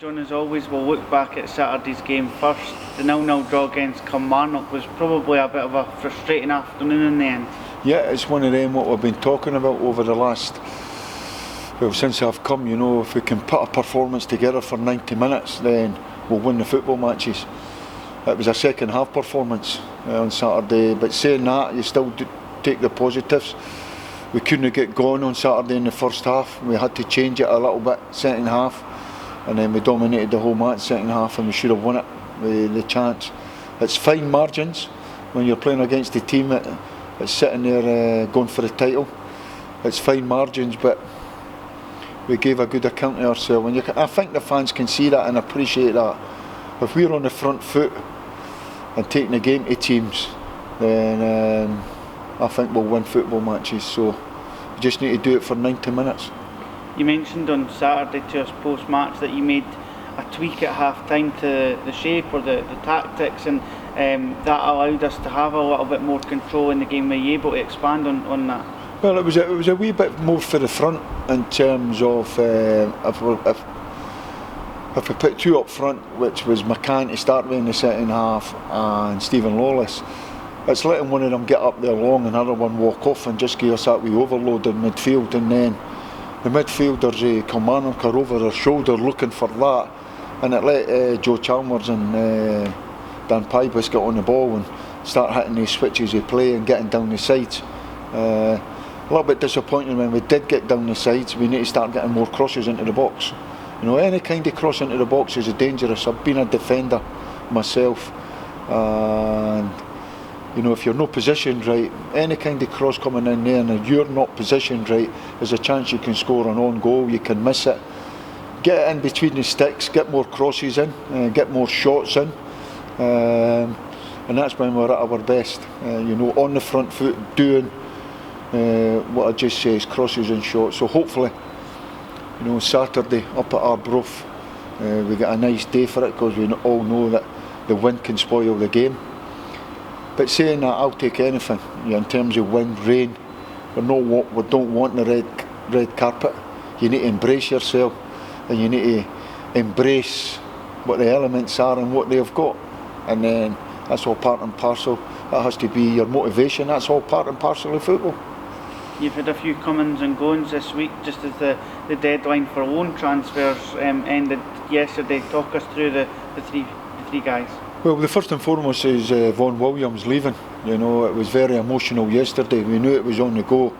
John, as always, we'll look back at Saturday's game first. The 0-0 draw against Kilmarnock was probably a bit of a frustrating afternoon in the end. Yeah, it's one of them what we've been talking about over the last, since I've come, if we can put a performance together for 90 minutes, then we'll win the football matches. It was a second half performance on Saturday, but saying that, you still take the positives. We couldn't get going on Saturday in the first half. We had to change it a little bit second half, and then we dominated the whole match second half, and we should have won it with the chance. It's fine margins when you're playing against a team that's sitting there going for the title. It's fine margins, but we gave a good account of ourselves, and I think the fans can see that and appreciate that. If we're on the front foot and taking the game to teams, then I think we'll win football matches. So we just need to do it for 90 minutes. You mentioned on Saturday to us post-match that you made a tweak at half-time to the shape or the tactics, and that allowed us to have a little bit more control in the game. Were you able to expand on that? Well, it was a wee bit more for the front in terms of if we put two up front, which was McCann to start with in the second half and Stephen Lawless, it's letting one of them get up there long and another one walk off and just give us that wee overload in midfield, and then the midfielders, Kilmarnock, are over their shoulder looking for that, and it let Joe Chalmers and Dan Pybus get on the ball and start hitting these switches of play and getting down the sides. A little bit disappointing when we did get down the sides. We need to start getting more crosses into the box. Any kind of cross into the box is dangerous. I've been a defender myself, and if you're not positioned right, any kind of cross coming in there and you're not positioned right, there's a chance you can score an own goal, you can miss it. Get it in between the sticks, get more crosses in, get more shots in, and that's when we're at our best. On the front foot, doing what I just say is crosses and shots. So hopefully, Saturday up at Arbroath, we get a nice day for it, because we all know that the wind can spoil the game. But saying that, I'll take anything. In terms of wind, rain, we don't want the red carpet. You need to embrace yourself, and you need to embrace what the elements are and what they've got. And then that's all part and parcel. That has to be your motivation. That's all part and parcel of football. You've had a few comings and goings this week, just as the deadline for loan transfers ended yesterday. Talk us through the three guys. Well, the first and foremost is Vaughan Williams leaving. It was very emotional yesterday. We knew it was on the go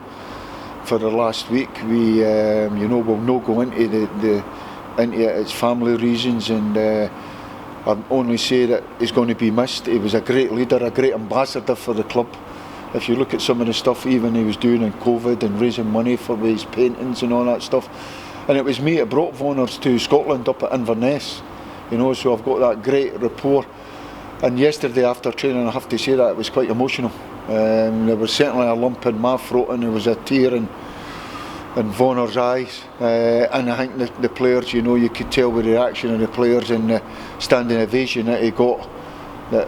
for the last week. We, will not go into its family reasons, and I only say that he's going to be missed. He was a great leader, a great ambassador for the club. If you look at some of the stuff even he was doing in COVID and raising money for his paintings and all that stuff, and it was me that brought Vaughaners to Scotland up at Inverness. So I've got that great rapport. And yesterday after training, I have to say that it was quite emotional. There was certainly a lump in my throat, and there was a tear in Vaughaner's eyes. And I think the players, you could tell with the reaction of the players and the standing ovation that he got, that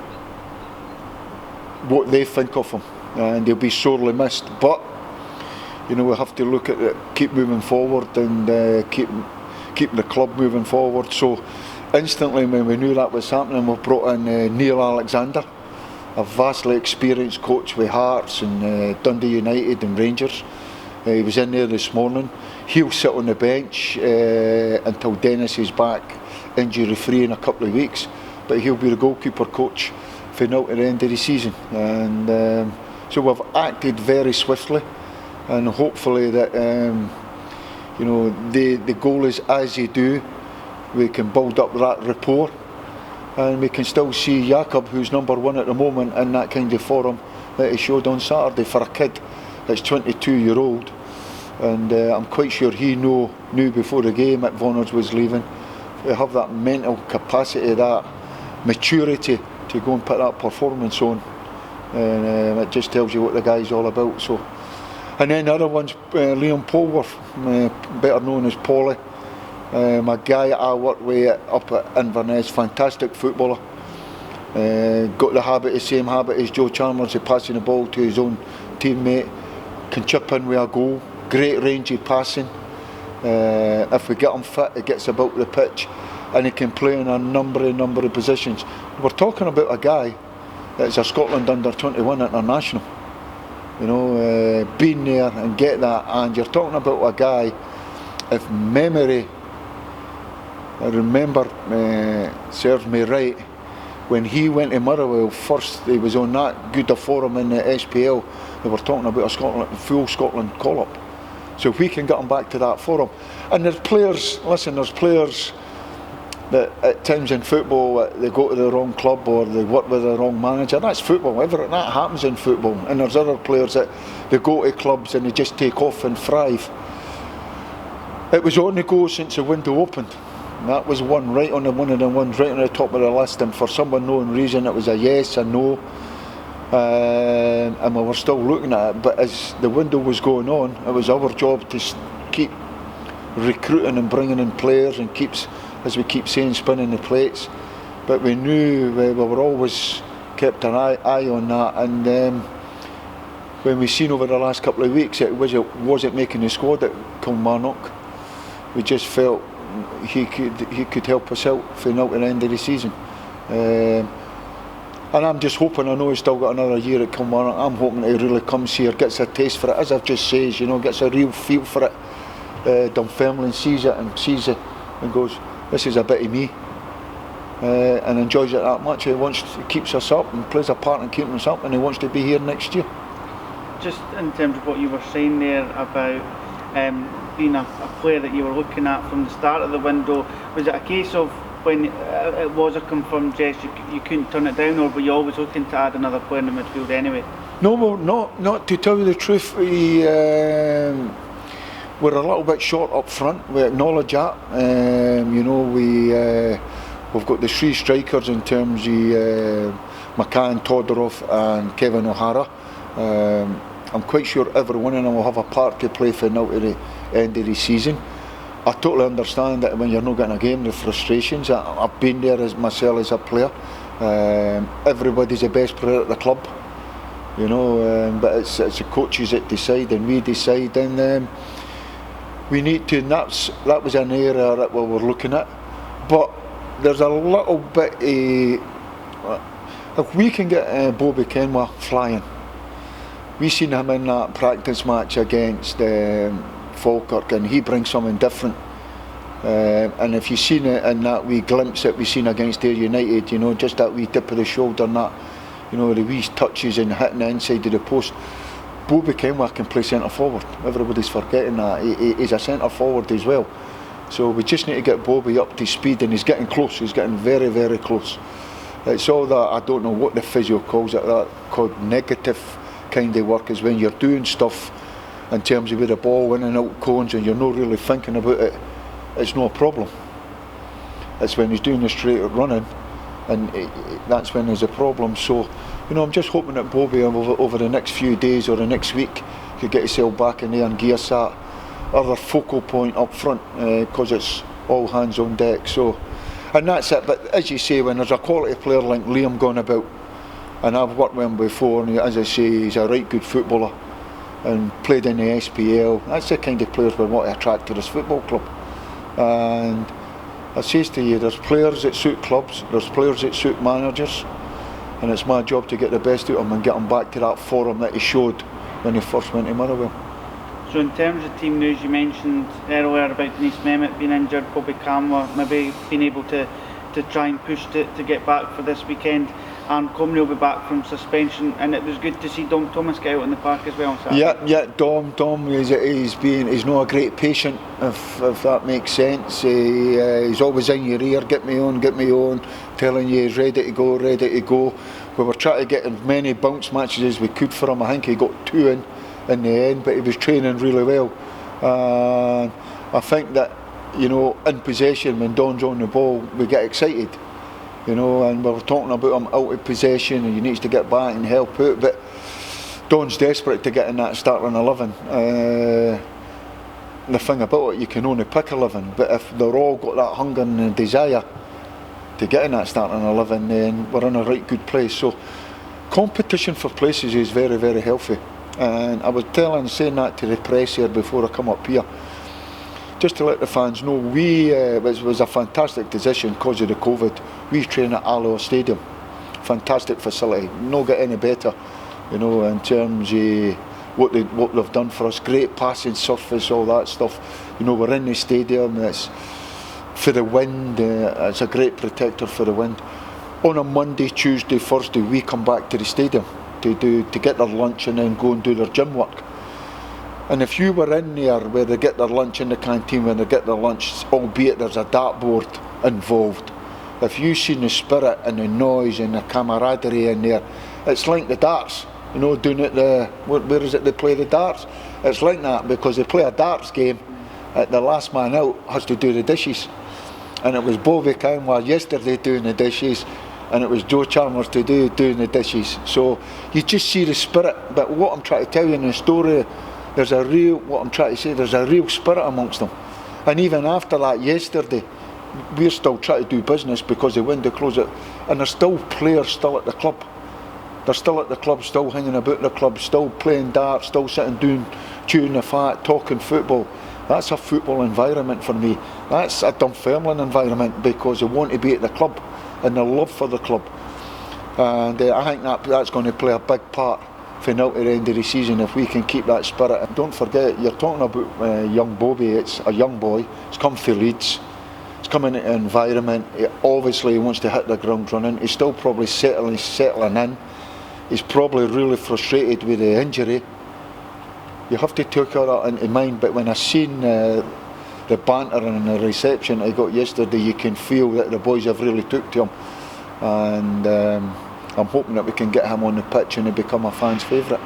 what they think of him, and he'll be sorely missed. But we have to look at it, keep moving forward, and keep the club moving forward. So instantly, when we knew that was happening, we brought in Neil Alexander, a vastly experienced coach with Hearts and Dundee United and Rangers. He was in there this morning. He'll sit on the bench until Dennis is back injury free in a couple of weeks, but he'll be the goalkeeper coach for now at the end of the season. And so we've acted very swiftly, and hopefully that the goal is, as you do, we can build up that rapport, and we can still see Jakob, who's number one at the moment, in that kind of form that he showed on Saturday for a kid that's 22-year-old. And I'm quite sure he knew before the game that Vaughaners was leaving. We have that mental capacity, that maturity to go and put that performance on, and it just tells you what the guy's all about. So, and then the other one's Liam Polworth, better known as Paulie. My guy I work with up at Inverness, fantastic footballer. Got the same habit as Joe Chalmers of passing the ball to his own teammate. Can chip in with a goal. Great range of passing. If we get him fit, he gets about the pitch. and he can play in a number of positions. We're talking about a guy that's a Scotland under-21 international. You know, been there and get that, and you're talking about a guy, if memory, I remember, serves me right, when he went to Motherwell first, he was on that good a forum in the SPL. They were talking about a full Scotland call-up. So if we can get him back to that forum. And there's players that at times in football they go to the wrong club or they work with the wrong manager. That's football, that happens in football. And there's other players that they go to clubs and they just take off and thrive. It was on the go since the window opened. That was one of the ones right on the top of the list, and for some unknown reason it was a yes, a no, and we were still looking at it. But as the window was going on, it was our job to keep recruiting and bringing in players and as we keep saying, spinning the plates. But we knew we were always kept an eye on that, and when we seen over the last couple of weeks it wasn't making the squad at Kilmarnock, we just felt he could help us out for now to the end of the season. And I'm just hoping, I know he's still got another year at Kilmarnock, I'm hoping he really comes here, gets a taste for it, as I've just said, gets a real feel for it. Dunfermline sees it and goes, this is a bit of me, and enjoys it that much. He keeps us up and plays a part in keeping us up, and he wants to be here next year. Just in terms of what you were saying there about being a player that you were looking at from the start of the window, was it a case of when it was a confirmed yes, you couldn't turn it down, or were you always looking to add another player in the midfield anyway? No, well, not to tell you the truth. We're a little bit short up front. We acknowledge that. We've got the three strikers in terms of McCann, Todorov and Kevin O'Hara. I'm quite sure every one of them will have a part to play for now to the end of the season. I totally understand that when you're not getting a game, the frustrations. I've been there as myself as a player. Everybody's the best player at the club, but it's the coaches that decide, and we decide, and we need to. And that was an area that we were looking at. But there's a little bit. If we can get Bobby Kenwa flying. We seen him in that practice match against Falkirk, and he brings something different. And if you've seen it in that wee glimpse that we seen against Ayr United, just that wee tip of the shoulder and that, the wee touches and hitting the inside of the post. Bobby Kenwa can play centre forward. Everybody's forgetting that. He's a centre forward as well. So we just need to get Bobby up to speed, and he's getting close. He's getting very, very close. It's all that, I don't know what the physio calls it, that called negative kind of work, is when you're doing stuff in terms of with the ball in and out cones and you're not really thinking about it, it's no problem. It's when he's doing the straight running, and that's when there's a problem. So, I'm just hoping that Bobby over the next few days or the next week could get himself back in there and gear that other focal point up front, because it's all hands on deck. So, and that's it. But as you say, when there's a quality player like Liam going about, and I've worked with him before, and as I say, he's a right good footballer and played in the SPL. That's the kind of players we want to attract to this football club. And I say to you, there's players that suit clubs, there's players that suit managers, and it's my job to get the best out of him and get him back to that forum that he showed when he first went to Motherwell. So in terms of team news, you mentioned earlier about Denise Mehmet being injured, Bobby Kamwa maybe being able to try and push to get back for this weekend. And Comrie will be back from suspension, and it was good to see Dom Thomas get out in the park as well on Saturday. Yeah, Dom he's not a great patient, if that makes sense. He's always in your ear, get me on, telling you he's ready to go. We were trying to get as many bounce matches as we could for him. I think he got 2 in the end, but he was training really well. And I think that, in possession, when Don's on the ball, we get excited. And we were talking about him out of possession and he needs to get back and help out, but Don's desperate to get in that starting 11. The thing about it, you can only pick 11, but if they're all got that hunger and desire to get in that starting 11, then we're in a right good place. So competition for places is very, very healthy. And I was saying that to the press here before I come up here. just to let the fans know, it was a fantastic decision because of the COVID. We train at Alloa Stadium, fantastic facility, no get any better, in terms of what they've done for us. Great passing surface, all that stuff. We're in the stadium. It's for the wind. It's a great protector for the wind. On a Monday, Tuesday, Thursday, we come back to the stadium to get their lunch and then go and do their gym work. And if you were in there where they get their lunch in the canteen, when they get their lunch, albeit there's a dartboard involved, if you seen the spirit and the noise and the camaraderie in there, it's like the darts, doing it where is it they play the darts? It's like that, because they play a darts game, the last man out has to do the dishes. And it was Bobby Canwa yesterday doing the dishes, and it was Joe Chalmers today doing the dishes. So you just see the spirit. But what I'm trying to tell you in the story, there's a real spirit amongst them. And even after that yesterday, we're still trying to do business because they win to close it. And there's still players still at the club. They're still at the club, still hanging about the club, still playing darts, still sitting chewing the fat, talking football. That's a football environment for me. That's a Dunfermline environment, because they want to be at the club and their love for the club. And I think that's going to play a big part for now to the end of the season if we can keep that spirit. And don't forget, you're talking about young Bobby. It's a young boy. He's come from Leeds. He's come into an environment. He wants to hit the ground running. He's still probably settling in. He's probably really frustrated with the injury. You have to take all that into mind. But when I seen the banter and the reception I got yesterday, you can feel that the boys have really took to him. And I'm hoping that we can get him on the pitch and he become a fan's favourite.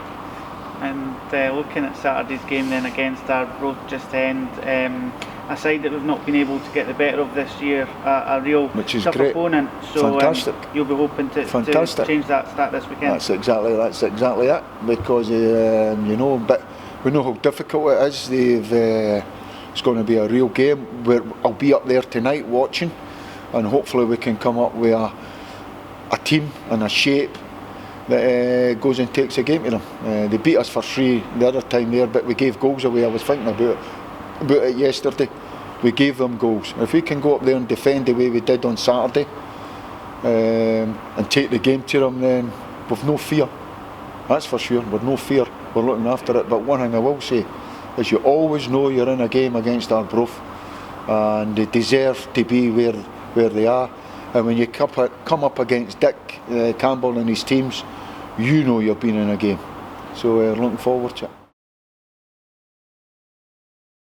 And looking at Saturday's game then against Arbroath just end, a side that we've not been able to get the better of this year, a real tough opponent. So fantastic. You'll be hoping to change that stat this weekend. That's exactly it. Because but we know how difficult it is. It's going to be a real game. I'll be up there tonight watching, and hopefully we can come up with a team and a shape that goes and takes a game to them. They beat us for 3 the other time there, but we gave goals away. I was thinking about it yesterday. We gave them goals. If we can go up there and defend the way we did on Saturday, and take the game to them, then we've no fear. That's for sure. We've no fear. We're looking after it. But one thing I will say is, you always know you're in a game against Arbroath, and they deserve to be where they are. And when you come up against Dick Campbell and his teams, you know you've been in a game. So looking forward to it.